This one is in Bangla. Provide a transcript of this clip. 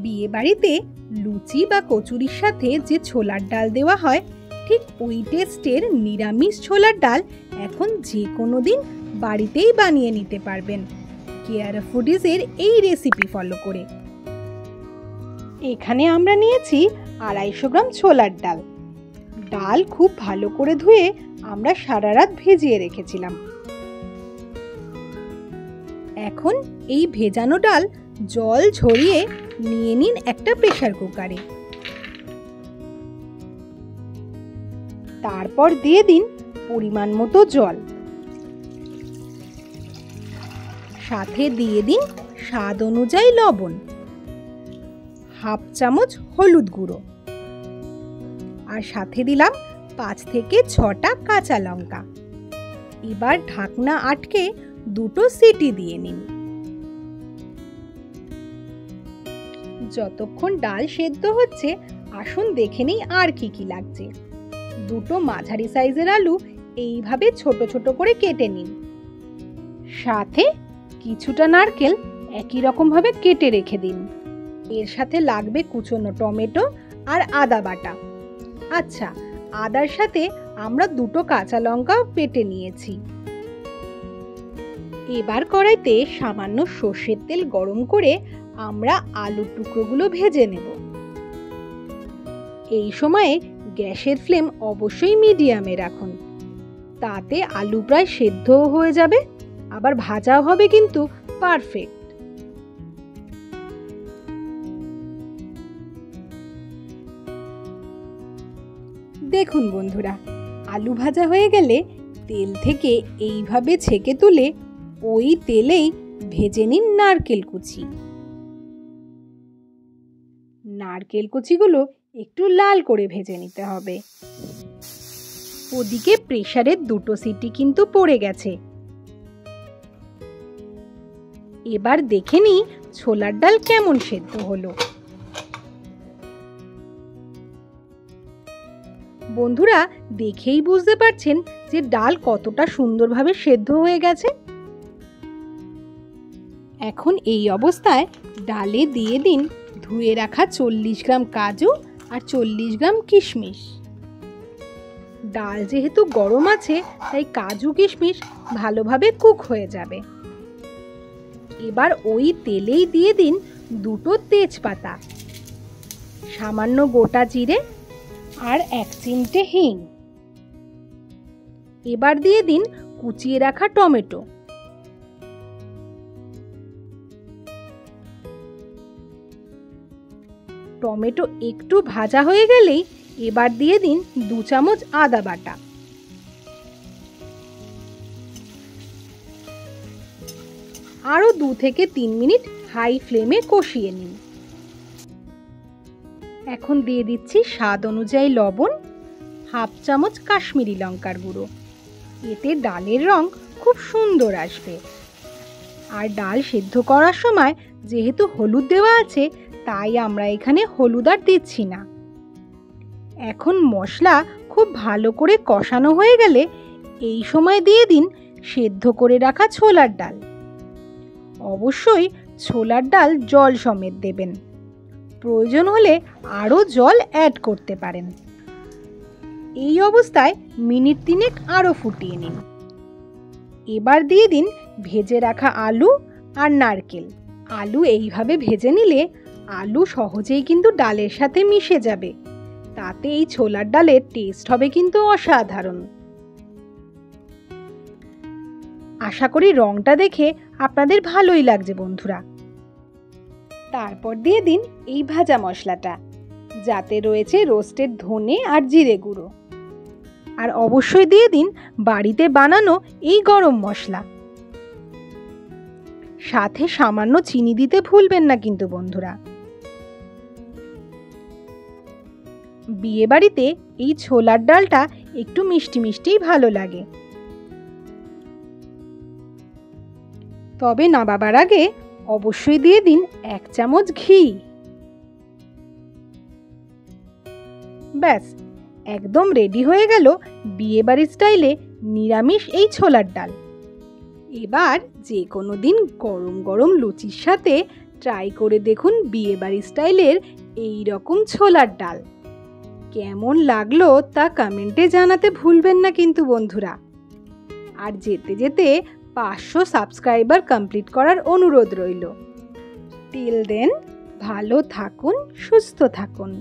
বিয়ে বাড়িতে লুচি বা কচুরির সাথে যে ছোলার ডাল দেওয়া হয়, ঠিক ওই টেস্টের নিরামিষ ছোলার ডাল এখন যে কোনো দিন বাড়িতেই বানিয়ে নিতে পারবেন কেয়ারা ফুডিজের এই রেসিপি ফলো করে। এখানে আমরা নিয়েছি 250 গ্রাম ছোলার ডাল। ডাল খুব ভালো করে ধুয়ে আমরা সারা রাত ভিজিয়ে রেখেছিলাম। এখন এই ভেজানো ডাল জল ঝরিয়ে নিয়ে নিন একটা প্রেসার কুকারে। তারপর দিয়ে দিন পরিমাণ মতো জল, সাথে দিয়ে দিন স্বাদ অনুযায়ী লবণ, হাফ চামচ হলুদ গুঁড়ো, আর সাথে দিলাম 5 থেকে 6টা কাঁচা লঙ্কা। এবার ঢাকনা আটকে 2টো সিটি দিয়ে নিন। যতক্ষণ ডাল সেদ্ধ হচ্ছে, আসুন দেখে নিই আর কি লাগছে। 2টো মাঝারি সাইজের আলু এইভাবে ছোট ছোট করে কেটে নিন। সাথে কিছুটা নারকেল একই রকম ভাবে কেটে রেখে দিন। এর সাথে লাগবে কুচনো টমেটো আর আদা বাটা। আচ্ছা, আদার সাথে আমরা 2টো কাঁচা লঙ্কাও বেটে নিয়েছি। এবার কড়াইতে সামান্য সর্ষের তেল গরম করে আমরা আলুর টুকরোগুলো ভেজে নেব। এই সময়ে গ্যাসের ফ্লেম অবশ্যই মিডিয়ামে রাখুন, তাতে আলু প্রায় সেদ্ধও হয়ে যাবে, আবার ভাজাও হবে কিন্তু পারফেক্ট। দেখুন বন্ধুরা, আলু ভাজা হয়ে গেলে তেল থেকে এইভাবে ছেঁকে তুলে ওই তেলেই ভেজে নিন নারকেল কুচি। নারকেল কুচিগুলো একটু লাল করে ভেজে নিতে হবে। ওদিকে প্রেসারের 2টো সিটি কিন্তু পড়ে গেছে। এবার দেখে নিই ছোলার ডাল কেমন সেদ্ধ হলো। বন্ধুরা, দেখেই বুঝতে পারছেন যে ডাল কতটা সুন্দরভাবে সেদ্ধ হয়ে গেছে। এখন এই অবস্থায় ডালে দিয়ে দিন ধুয়ে রাখা 40 গ্রাম কাজু আর 40 গ্রাম কিশমিশ। ডাল যেহেতু গরম আছে, তাই কাজু কিশমিশ ভালোভাবে কুক হয়ে যাবে। এবার ওই তেলেই দিয়ে দিন 2টো তেজপাতা, সামান্য গোটা জিরে আর 1 চিমটে হিং। এবার দিয়ে দিন কুচিয়ে রাখা টমেটো। টমেটো একটু ভাজা হয়ে গেলেই এবার দিয়ে দিন 2 চামচ আদা বাটা। আরো 2 থেকে 3 মিনিট হাই ফ্লেমে কষিয়ে নিন। এখন দিয়ে দিচ্ছি স্বাদ অনুযায়ী লবণ, হাফ চামচ কাশ্মীরি লঙ্কার গুঁড়ো। এতে ডালের রং খুব সুন্দর আসবে। আর ডাল সেদ্ধ করার সময় যেহেতু হলুদ দেওয়া আছে, তাই আমরা এখানে হলুদ আর দিচ্ছি না। এখন মশলা খুব ভালো করে কষানো হয়ে গেলে এই সময় দিয়ে দিন সেদ্ধ করে রাখা ছোলার ডাল। অবশ্যই ছোলার ডাল জল সমেত দেবেন, প্রয়োজন হলে আরও জল অ্যাড করতে পারেন। এই অবস্থায় মিনিট 3 আরও ফুটিয়ে নিন। এবার দিয়ে দিন ভেজে রাখা আলু আর নারকেল। আলু এইভাবে ভেজে নিলে আলু সহজেই কিন্তু ডালের সাথে মিশে যাবে, তাতে এই ছোলার ডালের টেস্ট হবে কিন্তু অসাধারণ। আশা করি রংটা দেখে আপনাদের ভালোই লাগছে বন্ধুরা। তারপর দিয়ে দিন এই ভাজা মশলাটা, যাতে রয়েছে রোস্টেড ধনে আর জিরে গুঁড়ো। আর অবশ্যই দিয়ে দিন বাড়িতে বানানো এই গরম মশলা। সাথে সামান্য চিনি দিতে ভুলবেন না কিন্তু বন্ধুরা। বিয়ে বাড়িতে এই ছোলার ডালটা একটু মিষ্টি মিষ্টিই ভালো লাগে। তবে নামাবার আগে অবশ্যই দিয়ে দিন 1 চামচ ঘি। ব্যাস, একদম রেডি হয়ে গেল বিয়েবাড়ির স্টাইলে নিরামিষ এই ছোলার ডাল। এবার যে কোনো দিন গরম গরম লুচির সাথে ট্রাই করে দেখুন বিয়েবাড়ি স্টাইলের এই রকম ছোলার ডাল। কেমন লাগলো তা কমেন্টে জানাতে ভুলবেন না কিন্তু বন্ধুরা। আর যেতে যেতে 500 সাবস্ক্রাইবার কমপ্লিট করার অনুরোধ রইল। টিল দেন ভালো থাকুন, সুস্থ থাকুন।